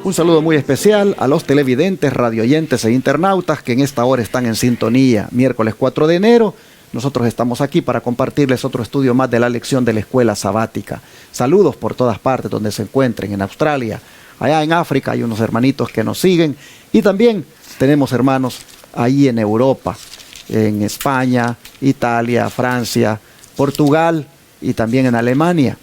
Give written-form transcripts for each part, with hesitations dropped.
Un saludo muy especial a los televidentes, radioyentes e internautas que en esta hora están en sintonía. Miércoles 4 de enero, nosotros estamos aquí para compartirles otro estudio más de la lección de la escuela sabática. Saludos por todas partes donde se encuentren, en Australia, allá en África hay unos hermanitos que nos siguen y también tenemos hermanos ahí en Europa, en España, Italia, Francia, Portugal y también en Alemania.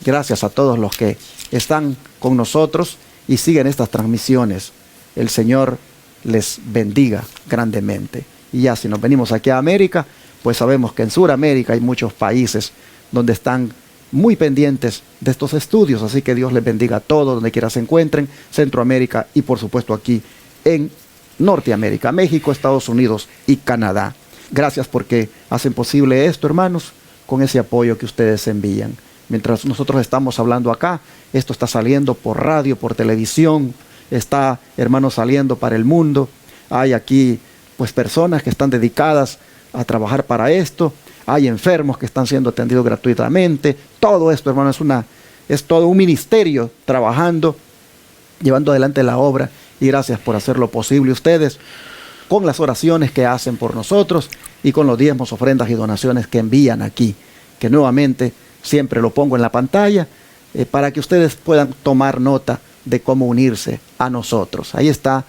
Gracias a todos los que están con nosotros y siguen estas transmisiones. El Señor les bendiga grandemente. Y ya si nos venimos aquí a América, pues sabemos que en Sudamérica hay muchos países donde están muy pendientes de estos estudios. Así que Dios les bendiga a todos donde quiera se encuentren, Centroamérica y por supuesto aquí en Norteamérica, México, Estados Unidos y Canadá. Gracias porque hacen posible esto, hermanos, con ese apoyo que ustedes envían. Mientras nosotros estamos hablando acá, esto está saliendo por radio, por televisión, está, hermanos, saliendo para el mundo. Hay aquí, pues, personas que están dedicadas a trabajar para esto. Hay enfermos que están siendo atendidos gratuitamente. Todo esto, hermanos, es todo un ministerio trabajando, llevando adelante la obra. Y gracias por hacerlo posible ustedes, con las oraciones que hacen por nosotros y con los diezmos, ofrendas y donaciones que envían aquí, que nuevamente siempre lo pongo en la pantalla para que ustedes puedan tomar nota de cómo unirse a nosotros. Ahí está,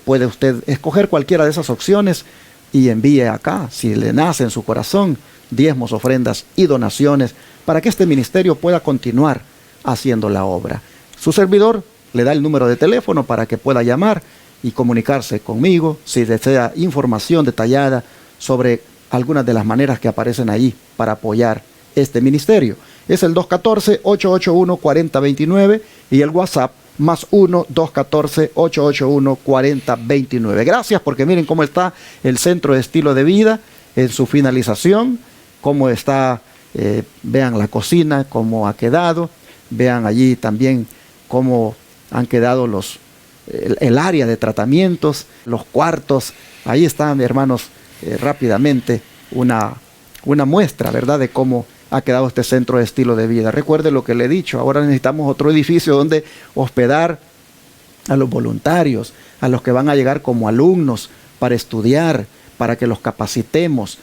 puede usted escoger cualquiera de esas opciones y envíe acá, si le nace en su corazón, diezmos, ofrendas y donaciones para que este ministerio pueda continuar haciendo la obra. Su servidor le da el número de teléfono para que pueda llamar y comunicarse conmigo si desea información detallada sobre algunas de las maneras que aparecen ahí para apoyar este ministerio. Es el 214-881-4029 y el WhatsApp más 1-214-881-4029. Gracias, porque miren cómo está el centro de estilo de vida en su finalización, cómo está, vean la cocina, cómo ha quedado, vean allí también cómo han quedado el área de tratamientos, los cuartos. Ahí están, hermanos, rápidamente una muestra, ¿verdad?, de cómo ha quedado este centro de estilo de vida. Recuerde lo que le he dicho, ahora necesitamos otro edificio donde hospedar a los voluntarios, a los que van a llegar como alumnos para estudiar, para que los capacitemos,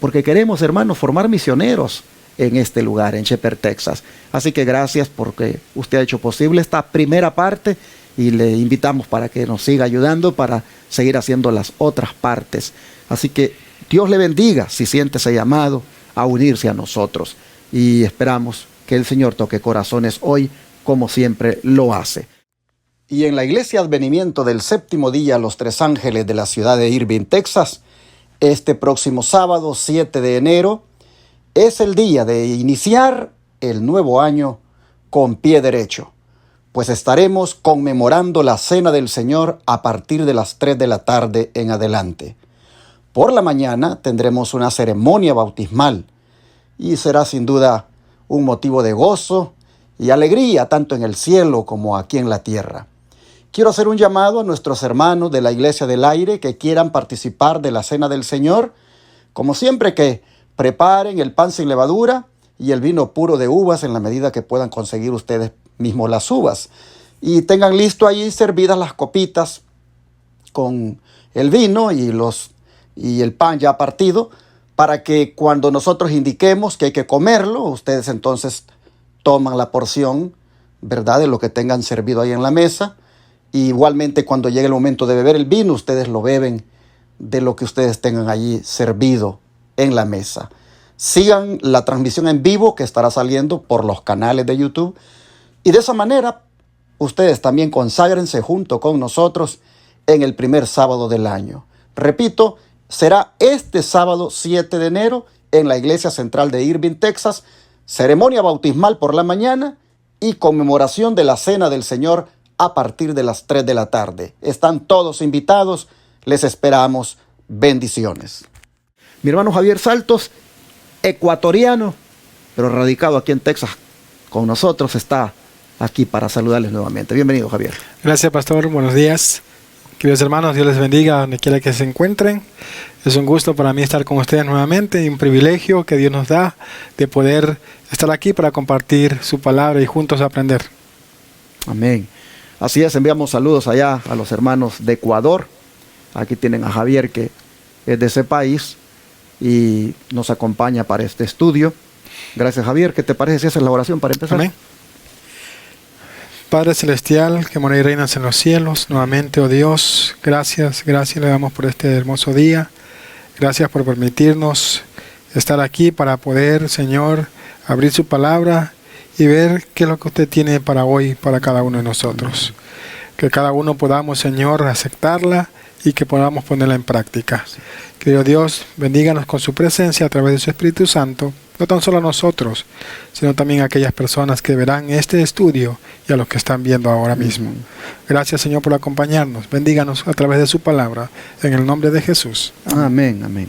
porque queremos, hermanos, formar misioneros en este lugar, en Shepherd, Texas. Así que gracias porque usted ha hecho posible esta primera parte y le invitamos para que nos siga ayudando para seguir haciendo las otras partes. Así que Dios le bendiga si siente ese llamado a unirse a nosotros y esperamos que el Señor toque corazones hoy como siempre lo hace. Y en la Iglesia Advenimiento del Séptimo Día Los Tres Ángeles de la ciudad de Irving, Texas, este próximo sábado 7 de enero es el día de iniciar el nuevo año con pie derecho, pues estaremos conmemorando la Cena del Señor a partir de las 3 de la tarde en adelante. Por la mañana tendremos una ceremonia bautismal y será sin duda un motivo de gozo y alegría tanto en el cielo como aquí en la tierra. Quiero hacer un llamado a nuestros hermanos de la Iglesia del Aire que quieran participar de la Cena del Señor, como siempre, que preparen el pan sin levadura y el vino puro de uvas en la medida que puedan conseguir ustedes mismos las uvas. Y tengan listo ahí servidas las copitas con el vino y el pan ya partido, para que cuando nosotros indiquemos que hay que comerlo, ustedes entonces toman la porción, ¿verdad?, de lo que tengan servido ahí en la mesa. Y igualmente cuando llegue el momento de beber el vino, ustedes lo beben de lo que ustedes tengan allí servido en la mesa. Sigan la transmisión en vivo que estará saliendo por los canales de YouTube. Y de esa manera, ustedes también conságrense junto con nosotros en el primer sábado del año. Repito, será este sábado 7 de enero en la Iglesia Central de Irving, Texas, ceremonia bautismal por la mañana y conmemoración de la Cena del Señor a partir de las 3 de la tarde. Están todos invitados, les esperamos. Bendiciones. Mi hermano Javier Saltos, ecuatoriano, pero radicado aquí en Texas con nosotros, está aquí para saludarles nuevamente. Bienvenido, Javier. Gracias, pastor. Buenos días. Queridos hermanos, Dios les bendiga donde quiera que se encuentren. Es un gusto para mí estar con ustedes nuevamente y un privilegio que Dios nos da de poder estar aquí para compartir su palabra y juntos aprender. Amén. Así es, enviamos saludos allá a los hermanos de Ecuador. Aquí tienen a Javier, que es de ese país y nos acompaña para este estudio. Gracias, Javier. ¿Qué te parece si haces la oración para empezar? Amén. Padre Celestial, que mora y reinas en los cielos, nuevamente, oh Dios, gracias le damos por este hermoso día. Gracias por permitirnos estar aquí para poder, Señor, abrir su palabra y ver qué es lo que usted tiene para hoy, para cada uno de nosotros. Que cada uno podamos, Señor, aceptarla y que podamos ponerla en práctica. Querido Dios, bendíganos con su presencia a través de su Espíritu Santo, no tan solo a nosotros, sino también a aquellas personas que verán este estudio y a los que están viendo ahora mismo. Gracias, Señor, por acompañarnos. Bendíganos a través de su palabra, en el nombre de Jesús. Amén, amén.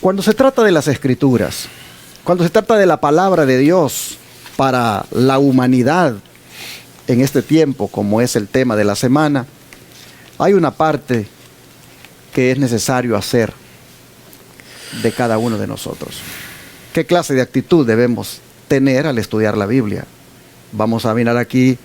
Cuando se trata de las Escrituras, cuando se trata de la palabra de Dios para la humanidad en este tiempo, como es el tema de la semana, hay una parte que es necesario hacer de cada uno de nosotros. ¿Qué clase de actitud debemos tener al estudiar la Biblia? Vamos a mirar aquí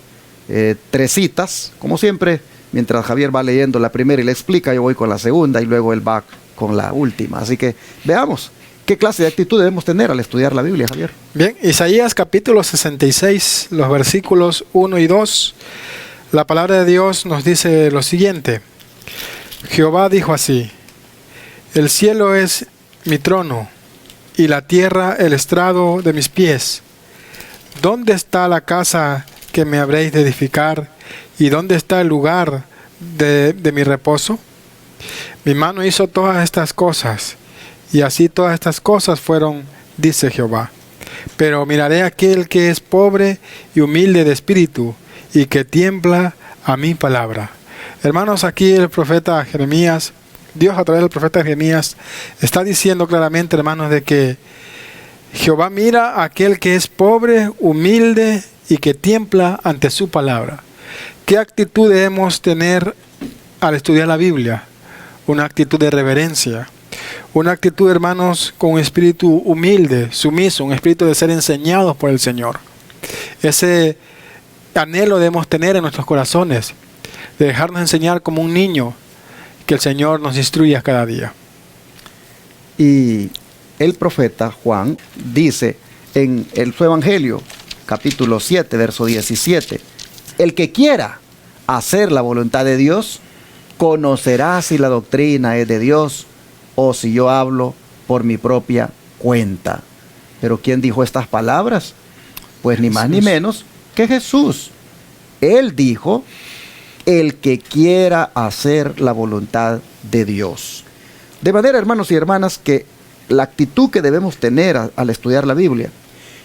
3 citas, como siempre, mientras Javier va leyendo la primera y le explica, yo voy con la segunda y luego él va con la última. Así que veamos qué clase de actitud debemos tener al estudiar la Biblia, Javier. Bien, Isaías capítulo 66, los versículos 1 y 2, la palabra de Dios nos dice lo siguiente: Jehová dijo así: el cielo es mi trono y la tierra el estrado de mis pies. ¿Dónde está la casa que me habréis de edificar? ¿Y dónde está el lugar de mi reposo? Mi mano hizo todas estas cosas, y así todas estas cosas fueron, dice Jehová. Pero miraré a aquel que es pobre y humilde de espíritu, y que tiembla a mi palabra. Hermanos, aquí el profeta Jeremías, Dios a través del profeta Jeremías, está diciendo claramente, hermanos, de que Jehová mira a aquel que es pobre, humilde y que tiembla ante su palabra. ¿Qué actitud debemos tener al estudiar la Biblia? Una actitud de reverencia. Una actitud, hermanos, con un espíritu humilde, sumiso, un espíritu de ser enseñados por el Señor. Ese anhelo debemos tener en nuestros corazones, de dejarnos enseñar como un niño, que el Señor nos instruya cada día. Y el profeta Juan dice en su Evangelio, capítulo 7, verso 17, el que quiera hacer la voluntad de Dios, conocerá si la doctrina es de Dios o si yo hablo por mi propia cuenta. Pero ¿quién dijo estas palabras? Pues ni más ni menos que Jesús. Él dijo: el que quiera hacer la voluntad de Dios. De manera, hermanos y hermanas, que la actitud que debemos tener al estudiar la Biblia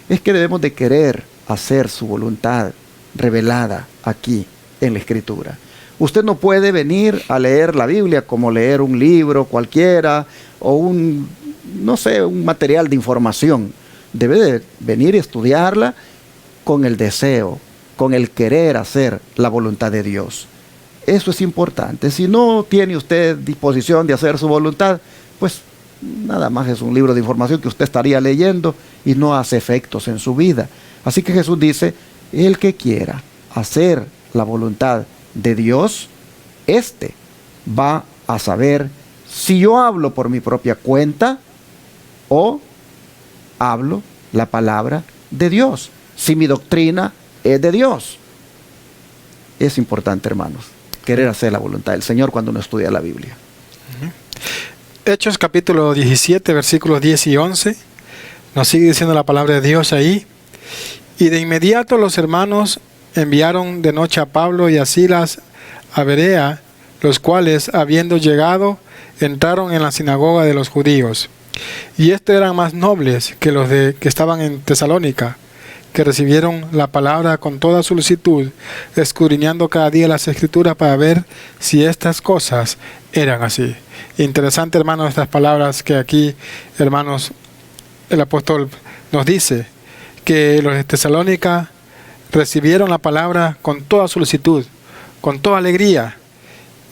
es que debemos de querer hacer su voluntad revelada aquí en la Escritura. Usted no puede venir a leer la Biblia como leer un libro cualquiera o un material de información. Debe de venir y estudiarla con el deseo, con el querer hacer la voluntad de Dios. Eso es importante. Si no tiene usted disposición de hacer su voluntad, pues nada más es un libro de información que usted estaría leyendo y no hace efectos en su vida. Así que Jesús dice: el que quiera hacer la voluntad de Dios, este va a saber si yo hablo por mi propia cuenta o hablo la palabra de Dios, si mi doctrina es de Dios. Es importante, hermanos, querer hacer la voluntad del Señor cuando uno estudia la Biblia. Hechos capítulo 17, versículos 10 y 11, nos sigue diciendo la palabra de Dios ahí: y de inmediato los hermanos enviaron de noche a Pablo y a Silas a Berea, los cuales, habiendo llegado, entraron en la sinagoga de los judíos. Y estos eran más nobles que los que estaban en Tesalónica, que recibieron la palabra con toda solicitud, escudriñando cada día las Escrituras para ver si estas cosas eran así. Interesante, hermanos, estas palabras que aquí, hermanos, el apóstol nos dice, que los de Tesalónica recibieron la palabra con toda solicitud, con toda alegría.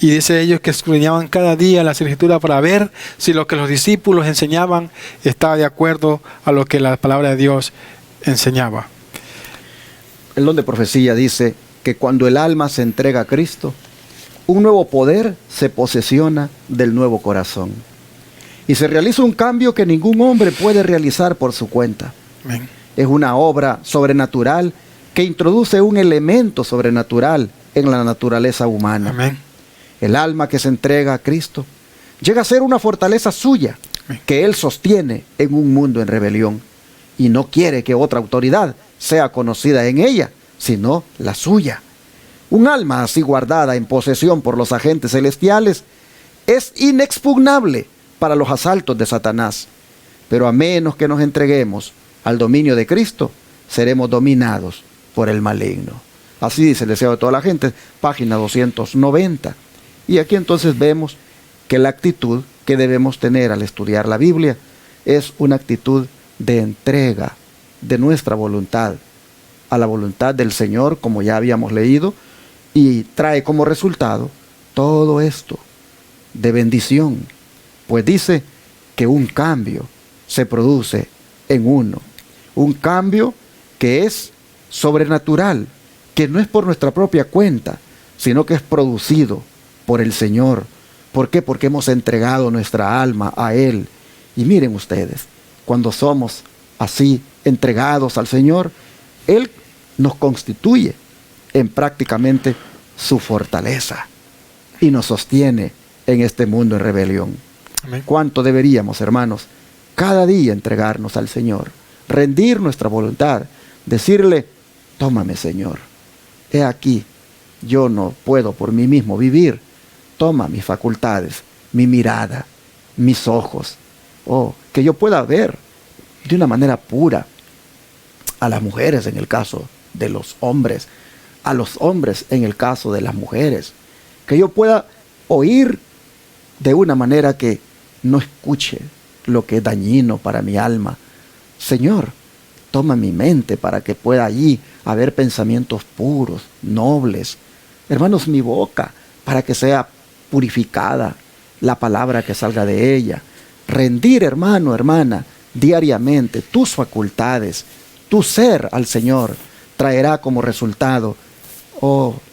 Y dice ellos que escudriñaban cada día las Escrituras para ver si lo que los discípulos enseñaban estaba de acuerdo a lo que la palabra de Dios enseñaba. El don de profecía dice que cuando el alma se entrega a Cristo, un nuevo poder se posesiona del nuevo corazón. Y se realiza un cambio que ningún hombre puede realizar por su cuenta. Amén. Es una obra sobrenatural que introduce un elemento sobrenatural en la naturaleza humana. Amén. El alma que se entrega a Cristo llega a ser una fortaleza suya, Amén, que Él sostiene en un mundo en rebelión y no quiere que otra autoridad sea conocida en ella, sino la suya. Un alma así guardada en posesión por los agentes celestiales es inexpugnable para los asaltos de Satanás. Pero a menos que nos entreguemos al dominio de Cristo, seremos dominados por el maligno. Así dice el deseo de toda la gente, página 290. Y aquí entonces vemos que la actitud que debemos tener al estudiar la Biblia es una actitud de entrega de nuestra voluntad a la voluntad del Señor, como ya habíamos leído, y trae como resultado todo esto de bendición, pues dice que un cambio se produce en uno, un cambio que es sobrenatural, que no es por nuestra propia cuenta, sino que es producido por el Señor. ¿Por qué? Porque hemos entregado nuestra alma a Él. Y miren ustedes, cuando somos así entregados al Señor, Él nos constituye en prácticamente su fortaleza y nos sostiene en este mundo en rebelión. amén, ¿Cuánto deberíamos, hermanos, cada día entregarnos al Señor, rendir nuestra voluntad, decirle, tómame, Señor, he aquí, yo no puedo por mí mismo vivir, toma mis facultades, mi mirada, mis ojos, que yo pueda ver de una manera pura a las mujeres en el caso de los hombres, a los hombres en el caso de las mujeres, que yo pueda oír de una manera que no escuche lo que es dañino para mi alma. Señor, toma mi mente para que pueda allí haber pensamientos puros, nobles. Hermanos, mi boca para que sea purificada la palabra que salga de ella. Rendir, hermano, hermana, diariamente tus facultades, tu ser al Señor, traerá como resultado,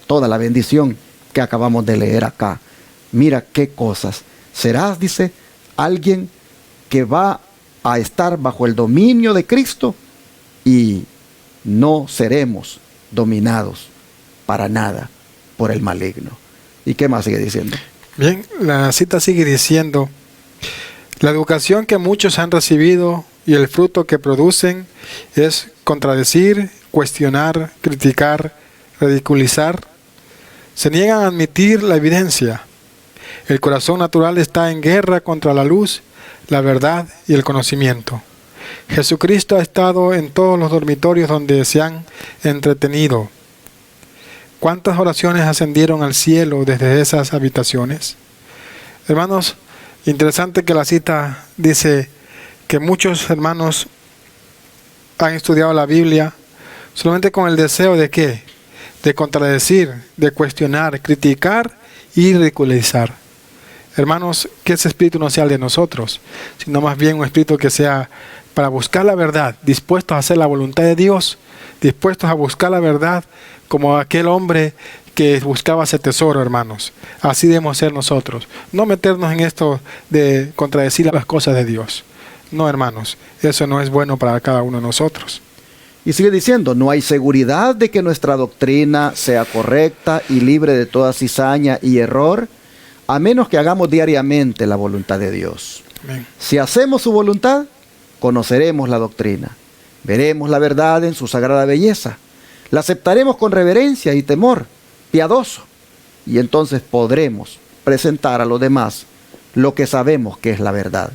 toda la bendición que acabamos de leer acá. Mira qué cosas. Serás, dice, alguien que va a estar bajo el dominio de Cristo y no seremos dominados para nada por el maligno. ¿Y qué más sigue diciendo? Bien, la cita sigue diciendo, la educación que muchos han recibido y el fruto que producen es contradecir, cuestionar, criticar, ridiculizar. Se niegan a admitir la evidencia. El corazón natural está en guerra contra la luz, la verdad y el conocimiento. Jesucristo ha estado en todos los dormitorios donde se han entretenido. ¿Cuántas oraciones ascendieron al cielo desde esas habitaciones? Hermanos, interesante que la cita dice que muchos hermanos han estudiado la Biblia solamente con el deseo de ¿qué? De contradecir, de cuestionar, criticar y ridiculizar. Hermanos, que ese espíritu no sea el de nosotros, sino más bien un espíritu que sea para buscar la verdad, dispuestos a hacer la voluntad de Dios, dispuestos a buscar la verdad como aquel hombre que buscaba ese tesoro, hermanos. Así debemos ser nosotros. No meternos en esto de contradecir las cosas de Dios. No, hermanos, eso no es bueno para cada uno de nosotros. Y sigue diciendo, no hay seguridad de que nuestra doctrina sea correcta y libre de toda cizaña y error, a menos que hagamos diariamente la voluntad de Dios. Amén. Si hacemos su voluntad, conoceremos la doctrina, veremos la verdad en su sagrada belleza, la aceptaremos con reverencia y temor, piadoso, y entonces podremos presentar a los demás lo que sabemos que es la verdad.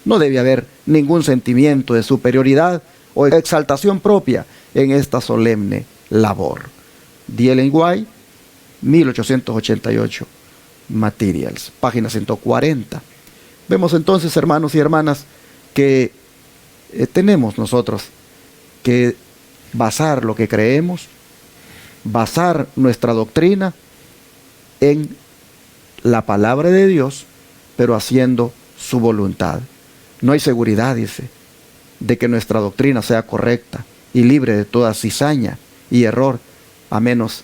No debe haber ningún sentimiento de superioridad o exaltación propia en esta solemne labor. D. Ellen White, 1888, Materials, página 140. Vemos entonces, hermanos y hermanas, que tenemos nosotros que basar lo que creemos, basar nuestra doctrina en la palabra de Dios, pero haciendo su voluntad. No hay seguridad, dice, de que nuestra doctrina sea correcta y libre de toda cizaña y error, a menos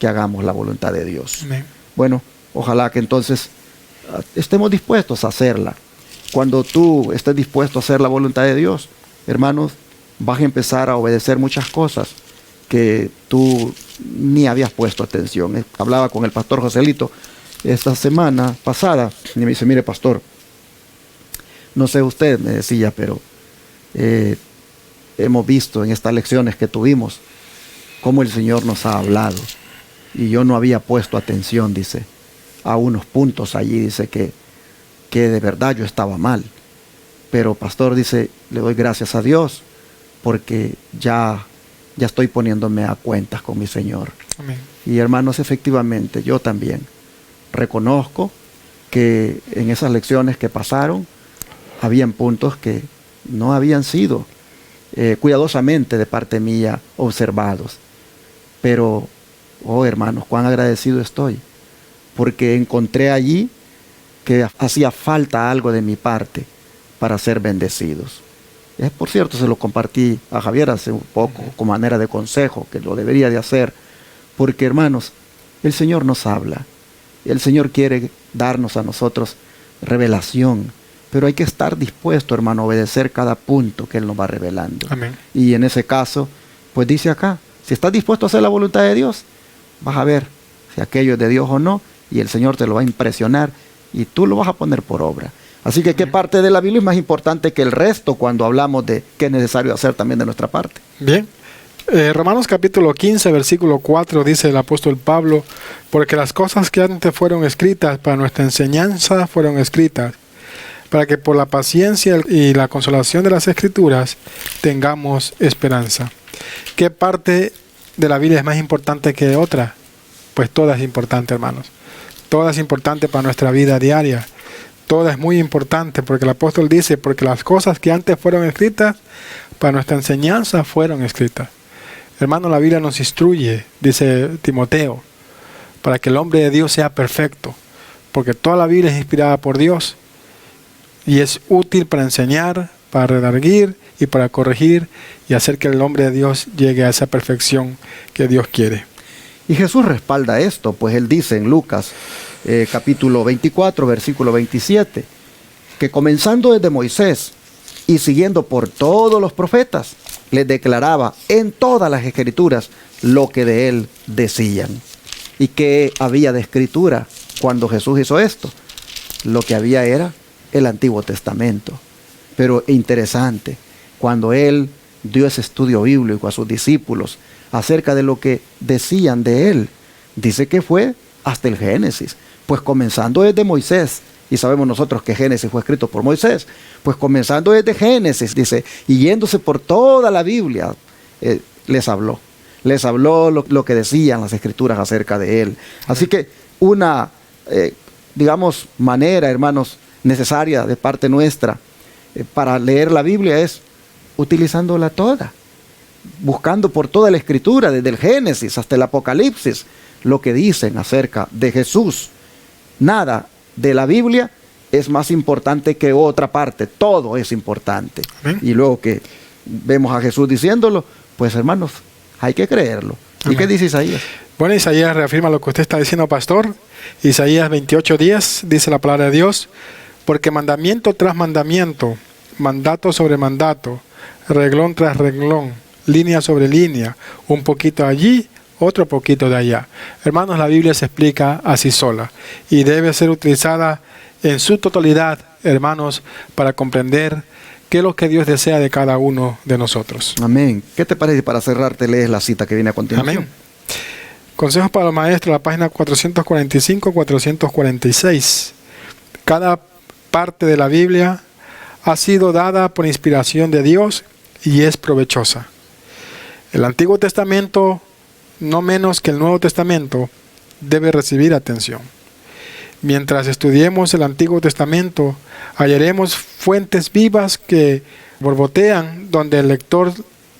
que hagamos la voluntad de Dios. Amén. Bueno, ojalá que entonces estemos dispuestos a hacerla. Cuando tú estés dispuesto a hacer la voluntad de Dios, hermanos, vas a empezar a obedecer muchas cosas que tú ni habías puesto atención. Hablaba con el pastor Joselito esta semana pasada y me dice, mire pastor, no sé usted, me decía, pero hemos visto en estas lecciones que tuvimos cómo el Señor nos ha hablado. Y yo no había puesto atención, dice, a unos puntos allí, dice que de verdad yo estaba mal. Pero pastor, dice, le doy gracias a Dios porque ya estoy poniéndome a cuentas con mi Señor. Amén. Y hermanos, efectivamente, yo también reconozco que en esas lecciones que pasaron, habían puntos que no habían sido cuidadosamente de parte mía observados. Pero, oh hermanos, cuán agradecido estoy, porque encontré allí que hacía falta algo de mi parte para ser bendecidos. Por cierto, se lo compartí a Javier hace un poco, como manera de consejo, que lo debería de hacer, porque hermanos, el Señor nos habla, el Señor quiere darnos a nosotros revelación, pero hay que estar dispuesto, hermano, a obedecer cada punto que Él nos va revelando. Amén. Y en ese caso, pues dice acá, si estás dispuesto a hacer la voluntad de Dios, vas a ver si aquello es de Dios o no, y el Señor te lo va a impresionar y tú lo vas a poner por obra. Así que, ¿qué parte de la Biblia es más importante que el resto cuando hablamos de qué es necesario hacer también de nuestra parte? Bien. Romanos capítulo 15, versículo 4, dice el apóstol Pablo, porque las cosas que antes fueron escritas para nuestra enseñanza fueron escritas, para que por la paciencia y la consolación de las Escrituras tengamos esperanza. ¿Qué parte de la Biblia es más importante que otra? Pues toda es importante, hermanos. Toda es importante para nuestra vida diaria. Toda es muy importante porque el apóstol dice, porque las cosas que antes fueron escritas, para nuestra enseñanza fueron escritas. Hermano, la Biblia nos instruye, dice Timoteo, para que el hombre de Dios sea perfecto, porque toda la Biblia es inspirada por Dios y es útil para enseñar, para redarguir y para corregir y hacer que el hombre de Dios llegue a esa perfección que Dios quiere. Y Jesús respalda esto, pues Él dice en Lucas capítulo 24, versículo 27, que comenzando desde Moisés y siguiendo por todos los profetas, les declaraba en todas las escrituras lo que de Él decían. ¿Y qué había de escritura cuando Jesús hizo esto? Lo que había era el Antiguo Testamento. Pero interesante, cuando Él dio ese estudio bíblico a sus discípulos acerca de lo que decían de Él, dice que fue hasta el Génesis. Pues comenzando desde Moisés, y sabemos nosotros que Génesis fue escrito por Moisés, pues comenzando desde Génesis, dice, y yéndose por toda la Biblia, les habló lo que decían las Escrituras acerca de Él. Así que una, digamos, manera, hermanos, necesaria de parte nuestra para leer la Biblia es utilizándola toda, buscando por toda la Escritura, desde el Génesis hasta el Apocalipsis, lo que dicen acerca de Jesús. Nada de la Biblia es más importante que otra parte, todo es importante. Amén. Y luego que vemos a Jesús diciéndolo, pues hermanos, hay que creerlo. Amén. ¿Y qué dice Isaías? Bueno, Isaías reafirma lo que usted está diciendo, pastor. Isaías 28:10 dice la palabra de Dios, porque mandamiento tras mandamiento, mandato sobre mandato, reglón tras reglón, línea sobre línea, un poquito allí, otro poquito de allá. Hermanos, la Biblia se explica así sola y debe ser utilizada en su totalidad, hermanos, para comprender qué es lo que Dios desea de cada uno de nosotros. Amén. ¿Qué te parece para cerrar? Te lees la cita que viene a continuación. Amén. Consejos para los maestros, la página 445-446. Cada parte de la Biblia ha sido dada por inspiración de Dios y es provechosa. El Antiguo Testamento, no menos que el Nuevo Testamento, debe recibir atención. Mientras estudiemos el Antiguo Testamento, hallaremos fuentes vivas que borbotean donde el lector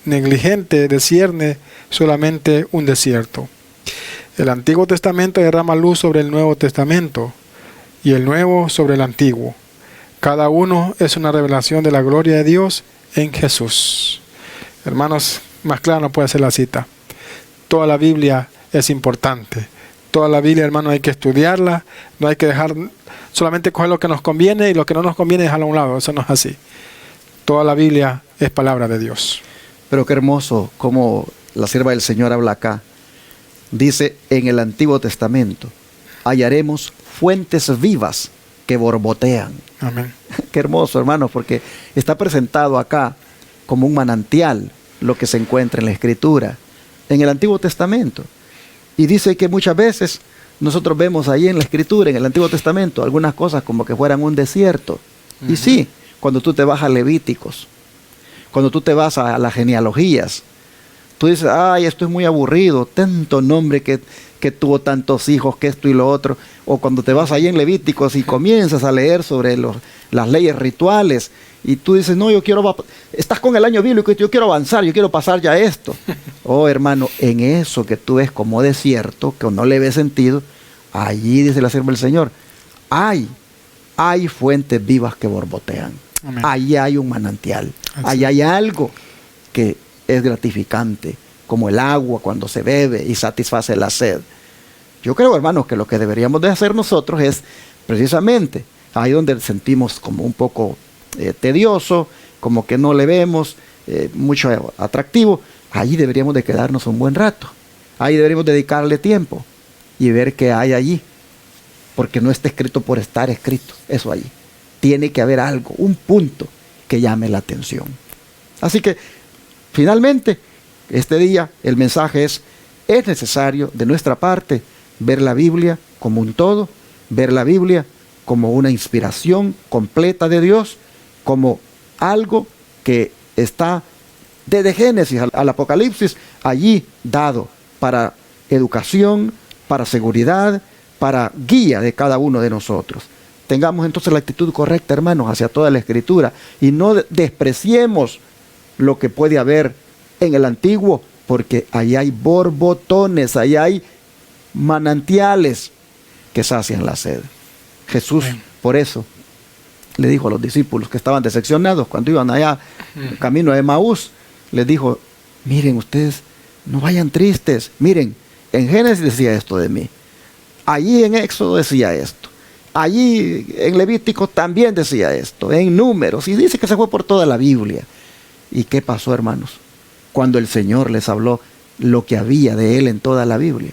negligente discierne solamente un desierto. El Antiguo Testamento derrama luz sobre el Nuevo Testamento y el Nuevo sobre el Antiguo. Cada uno es una revelación de la gloria de Dios en Jesús. Hermanos, más claro no puede ser la cita. Toda la Biblia es importante. Toda la Biblia, hermano, hay que estudiarla, no hay que dejar solamente coger lo que nos conviene y lo que no nos conviene dejarlo a un lado. Eso no es así. Toda la Biblia es palabra de Dios. Pero qué hermoso como la sierva del Señor habla acá. Dice, en el Antiguo Testamento hallaremos fuentes vivas que borbotean. Amén. Qué hermoso, hermanos, porque está presentado acá como un manantial lo que se encuentra en la Escritura, en el Antiguo Testamento. Y dice que muchas veces nosotros vemos ahí en la Escritura, en el Antiguo Testamento, algunas cosas como que fueran un desierto. Y sí, cuando tú te vas a Levíticos, cuando tú te vas a las genealogías, tú dices, ay, esto es muy aburrido, tanto nombre que tuvo tantos hijos, que esto y lo otro. O cuando te vas ahí en Levíticos y comienzas a leer sobre las leyes rituales, y tú dices, no, estás con el año bíblico y yo quiero avanzar, yo quiero pasar ya esto. Oh, hermano, en eso que tú ves como desierto, que no le ves sentido, allí dice la sierva del Señor, hay fuentes vivas que borbotean. Amén. Allí hay un manantial. Así. Allí hay algo que es gratificante, como el agua cuando se bebe y satisface la sed. Yo creo, hermanos, que lo que deberíamos de hacer nosotros es precisamente ahí donde sentimos como un poco tedioso, como que no le vemos mucho atractivo, allí deberíamos de quedarnos un buen rato. Ahí deberíamos dedicarle tiempo y ver qué hay allí, porque no está escrito por estar escrito, eso allí. Tiene que haber algo, un punto que llame la atención. Así que, finalmente, este día el mensaje es necesario de nuestra parte ver la Biblia como un todo, ver la Biblia como una inspiración completa de Dios, como algo que está desde Génesis al Apocalipsis allí dado para educación, para seguridad, para guía de cada uno de nosotros. Tengamos entonces la actitud correcta, hermanos, hacia toda la Escritura y no despreciemos lo que puede haber en el Antiguo, porque ahí hay borbotones, ahí hay manantiales que sacian la sed. Jesús, por eso, le dijo a los discípulos que estaban decepcionados cuando iban allá camino a Emaús, les dijo, miren ustedes, no vayan tristes, miren, en Génesis decía esto de mí, allí en Éxodo decía esto, allí en Levítico también decía esto, en Números, y dice que se fue por toda la Biblia. ¿Y qué pasó, hermanos? Cuando el Señor les habló lo que había de Él en toda la Biblia,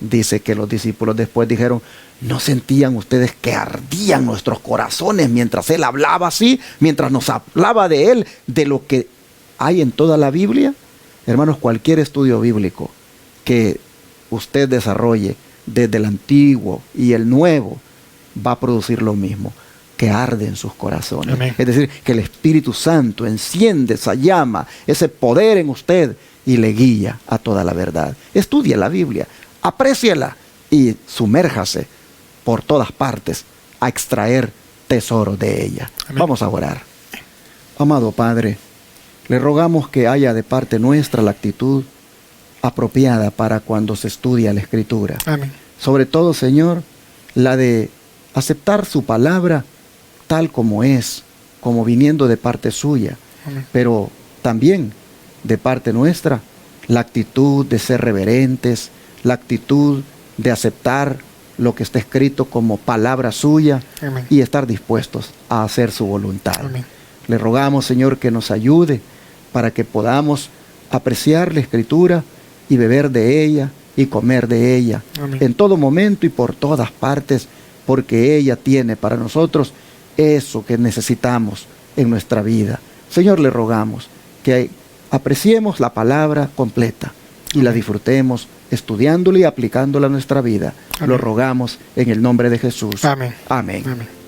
dice que los discípulos después dijeron, ¿no sentían ustedes que ardían nuestros corazones mientras Él hablaba así? Mientras nos hablaba de Él, de lo que hay en toda la Biblia. Hermanos, cualquier estudio bíblico que usted desarrolle desde el Antiguo y el Nuevo va a producir lo mismo, que arde en sus corazones. Amén. Es decir, que el Espíritu Santo enciende esa llama, ese poder en usted y le guía a toda la verdad. Estudie la Biblia, apréciela y sumérjase por todas partes a extraer tesoro de ella. Amén. Vamos a orar. Amado Padre, le rogamos que haya de parte nuestra la actitud apropiada para cuando se estudia la Escritura. Amén. Sobre todo, Señor, la de aceptar su palabra tal como es, como viniendo de parte suya. Amén. Pero también de parte nuestra, la actitud de ser reverentes, la actitud de aceptar lo que está escrito como palabra suya. Amén. Y estar dispuestos a hacer su voluntad. Amén. Le rogamos, Señor, que nos ayude para que podamos apreciar la Escritura y beber de ella y comer de ella. Amén. En todo momento y por todas partes, porque ella tiene para nosotros eso que necesitamos en nuestra vida. Señor, le rogamos que apreciemos la palabra completa y la disfrutemos estudiándola y aplicándola a nuestra vida. Amén. Lo rogamos en el nombre de Jesús. Amén. Amén. Amén.